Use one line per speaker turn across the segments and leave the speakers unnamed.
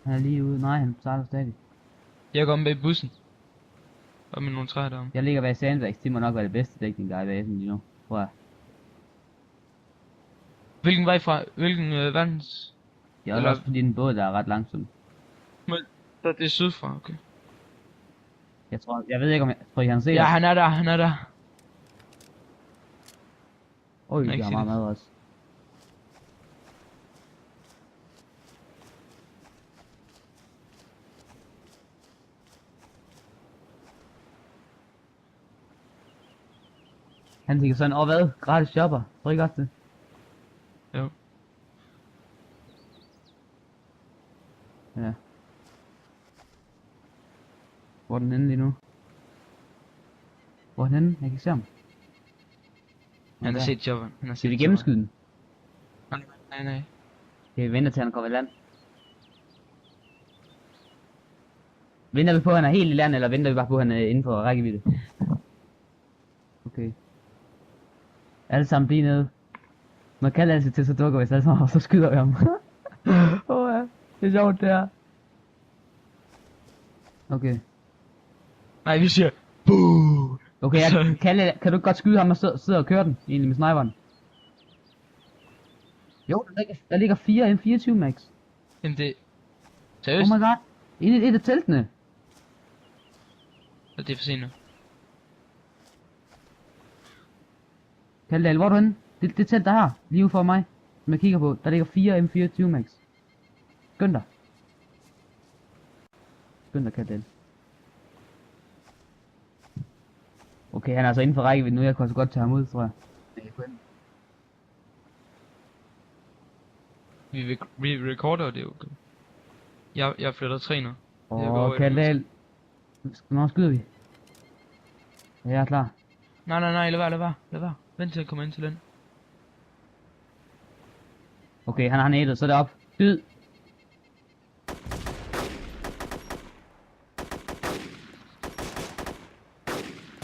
Han er lige ude. Nej, han starter stadig.
Jeg går om bag bussen. Og med nogle træer derom.
Jeg ligger bag sandbags. Det må nok være det bedste dækning, der er i basen lige nu. Tror jeg.
Hvilken vej fra? Hvilken verdens?
Det er
Eller-
også fordi den båd, der er ret langsom.
Så det er sydfra, okay.
Jeg ved ikke om jeg... Tror I, han ser
Ja,
os?
han er der.
Øj,
Jeg
det
kan
har
se
meget
det.
mad også. Han tænker sådan, hvad? Gratis shopper. Tror I ikke også det?
Jo.
Ja. Hvor er den henne lige nu? Hvor er den henne? Jeg kan ikke se ham.
Han har
der.
set jobberen. Han har
Skal vi
set
gennemskyde den?
jobberen. Nej.
Skal vi vente til han kommer i land? Venter vi på at han er helt i land, eller venter vi bare på at han er inden for rækkevidde? Okay. Alle sammen blive nede. Man kan altid til, så dukker vi alle sammen, og så skyder vi ham. Ja, det er sjovt det her. Okay.
Nej, vi siger boo.
Okay, Kalle, kan du ikke godt skyde ham og sidde og køre den, egentlig med sniperen? Jo, der ligger 4 M24 max.
Jamen det...
Oh
Seriøst?
my god. Inde i et af teltene.
Og det er for sent nu.
Kalle, hvor er du henne? Det telt der her, lige ude for mig, som jeg kigger på. Der ligger 4 M24 max. Skynd dig. Skynd dig, Kalle. Okay, han er altså inden for rækkevidde nu. Jeg kan også godt tage ham ud, tror jeg.
Vi recorder, og det er okay. Jeg flytter 3 nu. Jeg går over i
Kalle. Hvornår skyder vi? Ja, jeg er klar.
Nej, lad være. Vent til at komme ind til den.
Okay, han har nættet, så er det op. Skyd.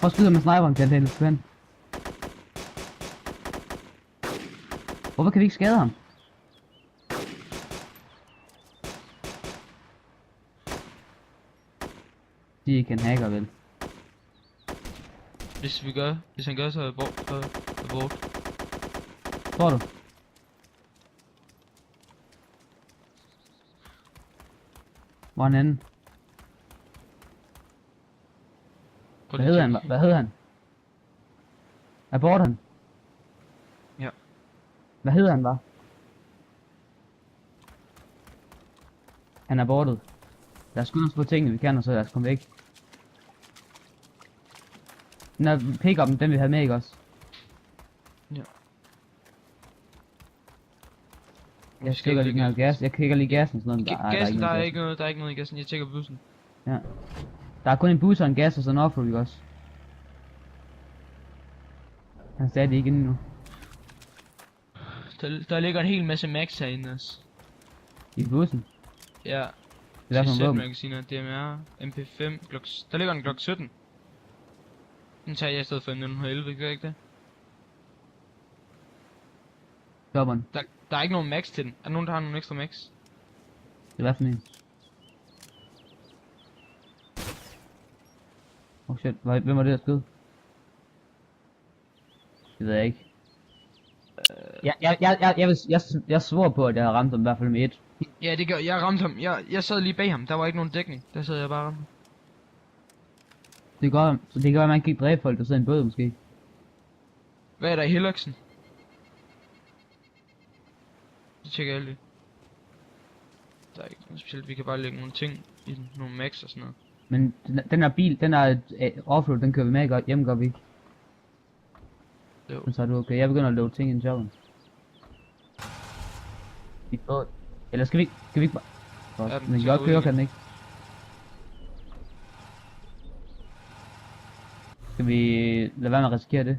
Prøv at skyde med sniperen, Kalle. Spænd. Hvorfor kan vi ikke skade ham? De er ikke en hacker, vel?
Hvis han gør, så er jeg bort.
Tror du? Hvor er han henne?
Prøv
Hvad
lige
hedder
at
han? Hvad hedder han? Abort han?
Ja.
Hvad hedder han, var? Han er abortet. Lad os skynde os på tingene, vi kan, og så lad os komme væk. Den der pick-up'en, den vi havde med, ikke også?
Ja.
Jeg tjekker lige noget gas. Jeg kigger lige gassen sådan noget.
Gassen, der er
gas.
ikke noget i gassen. Jeg tjekker bussen.
Ja. Der er kun en bus og en gas og sådan en offroad, ikke også? Han er stadig ikke inde nu.
Der ligger en hel masse max herinde også.
I bussen.
Ja.
Det er derfor en våben.
magasiner, DMR, MP5, der ligger en Glock 17. Den tager jeg i stedet for en 1911, gør jeg ikke det?
Stopperen.
Der er ikke nogen max til den. Er der nogen, der har nogen ekstra max?
Det er hvad for en? Oh shit, hvem var det der skød? Det ved jeg ikke. Jeg svor på, at jeg har ramt ham i hvert fald med et.
Ja, det gør jeg. Ramte ham. Jeg sad lige bag ham. Der var ikke nogen dækning. Der sad jeg bare og ramte.
Det kan være, at man kan ikke dræbe folk, der sidder i en båd måske.
Hvad er der i Hilloksen? Så tjekker jeg lige. Der er ikke noget specielt. Vi kan bare lægge nogle ting i den. Nogle max og sådan noget.
Men den her bil, den er offroad, den kører vi med godt. Hjemme gør vi ikke.
Jo.
Så er du okay. Jeg begynder at lave ting i en shoppen. I båd. Eller skal vi ikke bare... Godt.
Ja, den
Den kan
ser
godt
ud
køre,
igen.
kan den ikke? Skal vi lade være med at risikere det?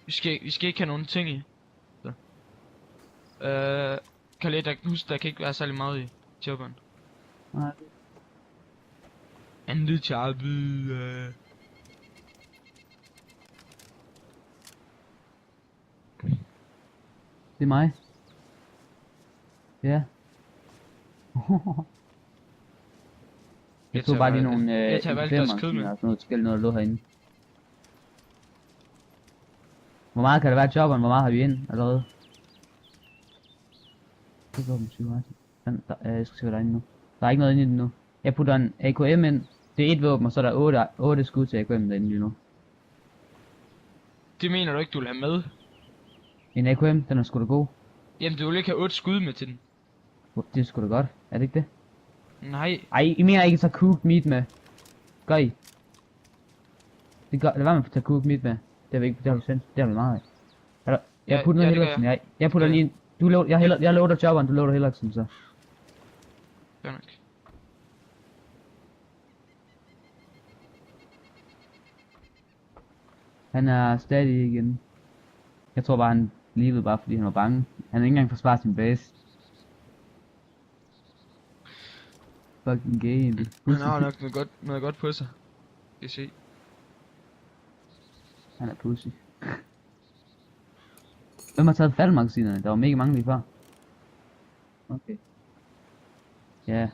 Vi skal ikke have nogen ting i. Så. Kan jeg huske, der kan ikke være særlig meget i chopperen.
Nej.
Anden choppe.
Det er mig. Ja. Jeg tog bare lige nogle
jeg tager valgt deres kød med.
og sådan noget forskelligt noget, der lå herinde. Hvor meget kan der være i chopperen? Hvor meget har vi ind allerede? Det går den 20 jeg skal se hvad der er inde nu. Der er ikke noget inde i den nu. Jeg putter en AKM ind. Det er et våben, og så er der 8 skud til AKM derinde lige nu.
Det mener du ikke, du vil have med?
En AKM, den er sgu da god.
Jamen, du vil ikke have 8 skud med til den.
Det er sgu da godt. Er det ikke det?
Nej.
Ej, I mener ikke så cooked meat med. Gør I? Det gør, lad være med at tage cooked meat med. Det har vi ikke, det har vi sendt. Det har vi meget af. Er der, jeg putter noget Hillersen. Jeg putter lige en, jeg loader chopperen, du loader Hillersen så.
Gør nok.
Han er stadig igen. Jeg tror bare han levede bare fordi han var bange. Han har ikke engang forsvaret sin base. Fucking game.
Han har nok noget godt på sig. Skal se.
Han er pussy. Hvem har taget faldmagasinerne? Der var mega mange lige før. Okay. Ja.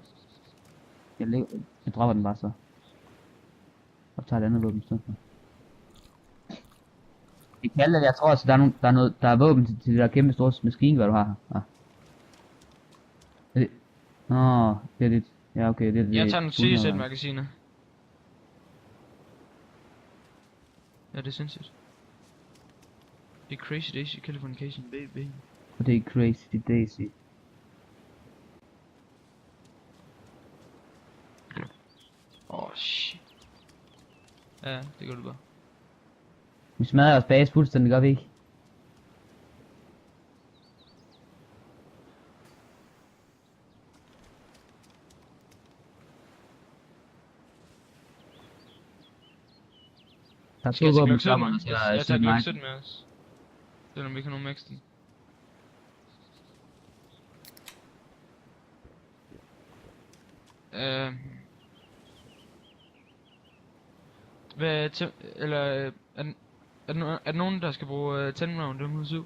Jeg dropper den bare så. Og tager et andet våben i stedet for. I kalder det, jeg tror også, der er våben til det der kæmpe store maskine, hvad du har her. Ah. Er det? Nå, det er lidt. Ja, okay, det er det.
Jeg tager nogle 10 sæt magasiner. Ja, det er sindssygt. Det er Crazy Daisy Californication, baby.
Og det er Crazy Daisy.
Shit. Ja, det gør du bare.
Vi smadrer os base fuldstændig, gør vi ikke? Der er
Skal jeg tage
våben
Glock 17
sammen,
med?
og så er
Jeg tager
Super
Glock
Knight.
17 med os. Selvom vi ikke har nogen max den. Eller er der nogen der skal bruge 10 round M107?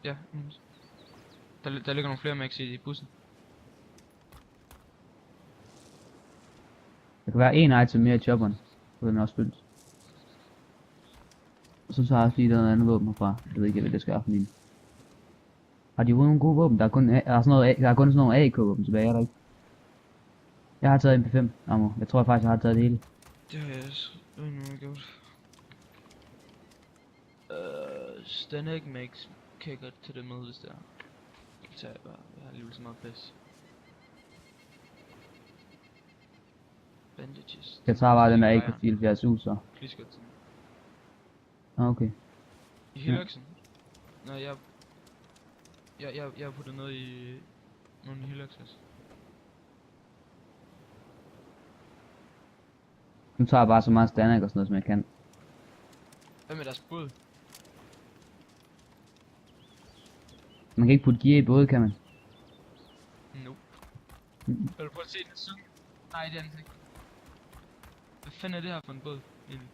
Ja. Der ligger nogle flere max i bussen.
Der kan være en item mere i chopperen. Så den er også fyldt. Og så tager jeg også lige noget andet våben herfra. Jeg ved ikke, hvad det skal være for min. Har de nogle gode våben? Der er kun sådan nogle AK-våben tilbage, er der ikke? Jeg har taget MP5 ammo. Jeg tror faktisk, jeg har taget det hele.
Det har jeg også gjort. Stanek Max kan jeg godt tage det med, hvis det er. Det tager jeg bare. Jeg har alligevel så meget plads. Bandages.
Jeg tager bare den der AK-74U så.
Please godt til den.
Okay.
I Hilluxen? Nej, jeg har puttet noget i nogle Hilux også.
Nu tager jeg bare så meget Stanek og sådan noget, som jeg kan.
Hvad med deres båd?
Man kan ikke putte gear i både, kan man?
Nope. Vil du prøve at se den synge? Nej, det er den ikke. Hvad fanden er det her for en båd? Egentlig?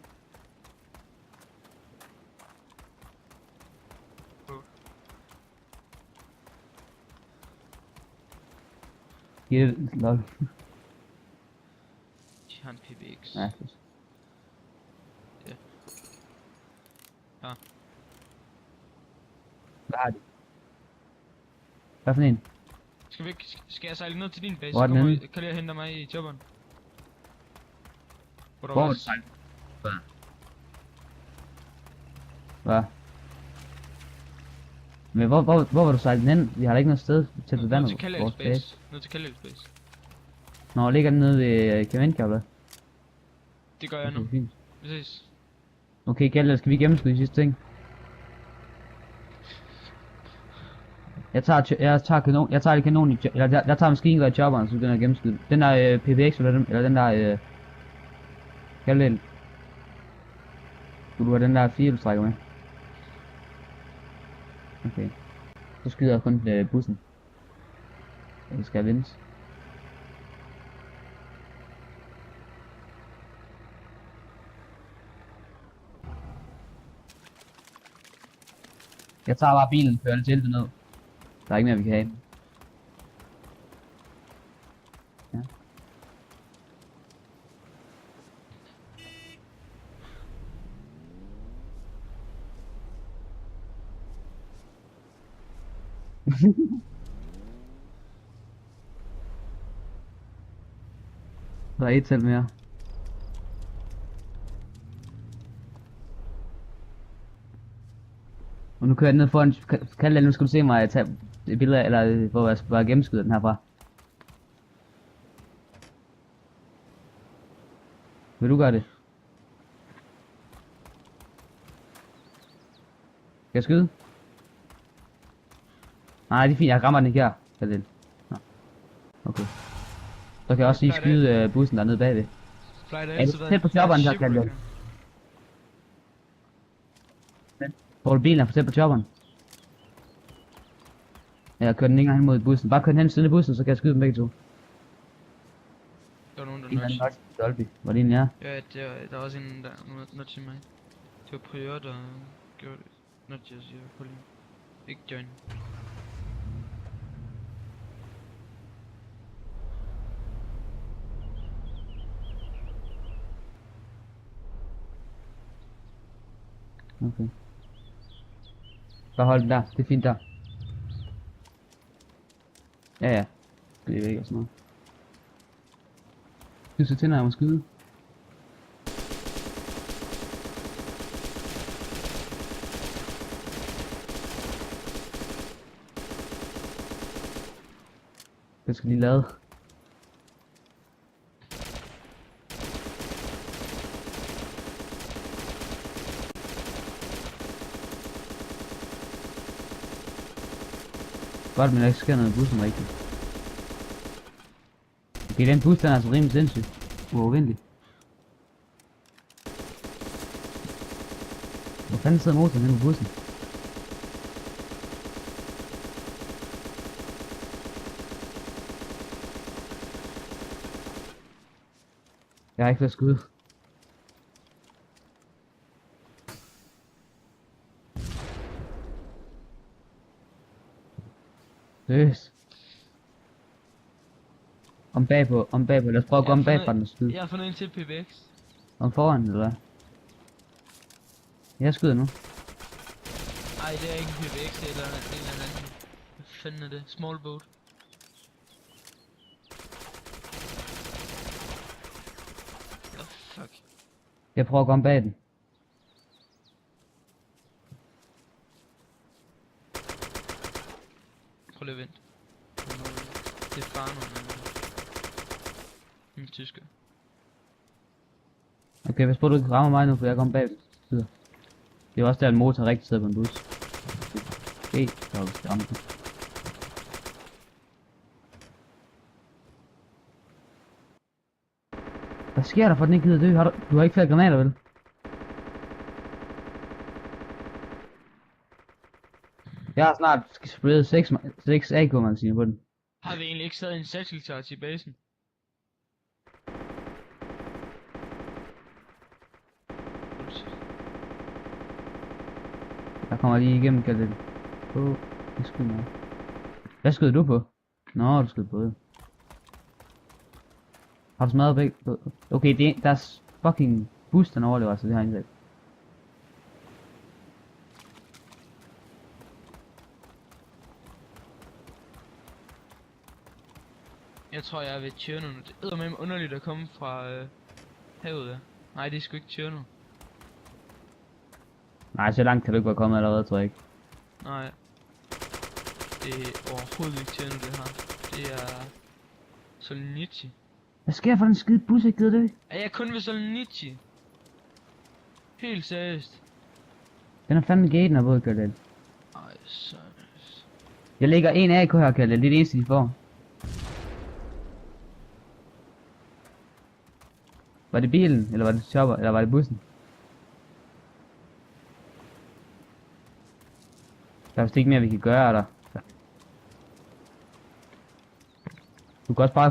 Gear, lol.
De har en PBX.
Ja,
Ja. Ja.
Hvad har de? Hvad for en?
Skal jeg sejle ned til din base?
Hvor er den henne?
Kan jeg hente mig i chopperen?
Hvor er du sejlet? Hvad? Men hvor var du sejlet hen? Vi har da ikke noget sted til at vandet.
Ned til Kalals base. Ned til Kalals base.
Nå, ligger den nede ved Kavenka, eller?
Det gør jeg nu.
Fint.
Vi ses.
Okay, Kjeld, skal vi gennemskyde de sidste ting? Jeg tager kanon, jeg tager det kanon i, eller jeg tager maskingevær i chopperen, så den er gennemskyde. Den der PPX, eller den der, Kjeld. Du har den der 4, du strækker med. Okay. Så skyder jeg kun bussen. Det skal vendes. Jeg tager bare bilen, kører det til ned. Der er ikke mere vi kan have. Ja. Der er et selv mere. Og nu kører jeg ned foran, Kalle, nu skal du se mig tage et billede af, eller hvor jeg skal bare gennemskyde den herfra. Vil du gøre det? Skal jeg skyde? Nej, det er fint, jeg rammer den ikke her, Kalle. Nå. Okay. Så kan jeg også lige skyde bussen dernede bagved. Er du tæt på chopperen der, Kalle? Får du bilen er for tæt på chopperen? Ja, jeg kører den ikke engang hen mod bussen. Bare kør den hen siden af bussen, så kan jeg skyde dem begge to.
Der var nogen, der
En anden
nudgede.
Dolby. Var det en jer?
Ja, der var også en, der nudgede mig. Det var Prior, der gjorde det. Nudgede, siger jeg på lige. Ikke join.
Okay. Bare hold den der. Det er fint der. Ja, ja. Det er ikke sådan noget. Du så tænder jeg må skyde. Jeg skal lige lade. Godt, men der ikke sker noget i bussen rigtigt. Okay, den bus, den er altså rimelig sindssyg. Uovervindelig. Hvor fanden sidder motoren inde på bussen? Jeg har ikke været skud. Seriøst. Om bagpå. Lad os prøve at gå om bagfra den og skyde.
Jeg har fundet en til PBX.
Om foran, eller hvad? Jeg skyder nu.
Ej, det er ikke en PBX eller en eller anden. Hvad fanden er det? Small boat. Oh, fuck.
Jeg prøver at gå om bag den.
Prøv lige at vente. Det er far nu. En tysker.
Okay, hvis på du ikke rammer mig nu, for jeg kommer bag den. Skyder. Det er også der en motor rigtig sidder på en bus. Okay, så har vi skræmt den. Hvad sker der for den ikke gider dø? Du har ikke flere granater, vel? Jeg har snart sprayet 6 AK-magasiner på den.
Har vi egentlig ikke stadig en satchel charge i basen?
Jeg kommer lige igennem, kan det. Det skyder mig. Hvad skyder du på? Nå, du skyder på det. Har du smadret begge? Okay, der er fucking bus, den overlever, så det har jeg ikke.
Jeg tror jeg er ved Tjørno nu. Det er med underligt at komme fra havet der. Nej, det er sgu ikke Tjørno.
Nej, så langt kan du ikke være kommet allerede, tror jeg ikke.
Nej. Det er overhovedet ikke Tjørno det her. Det er Solnitsy.
Hvad sker der for den skide bus, ikke gider dø?
Er jeg kun ved Solnitsy? Helt seriøst.
Den er fandme gaten af både, Kjell.
Ej, så...
Jeg lægger en AK her, Kjell. Det er det eneste, de får. Var det bilen, eller var det chopper, eller var det bussen? Der er vist ikke mere, vi kan gøre, der. Du kan også bare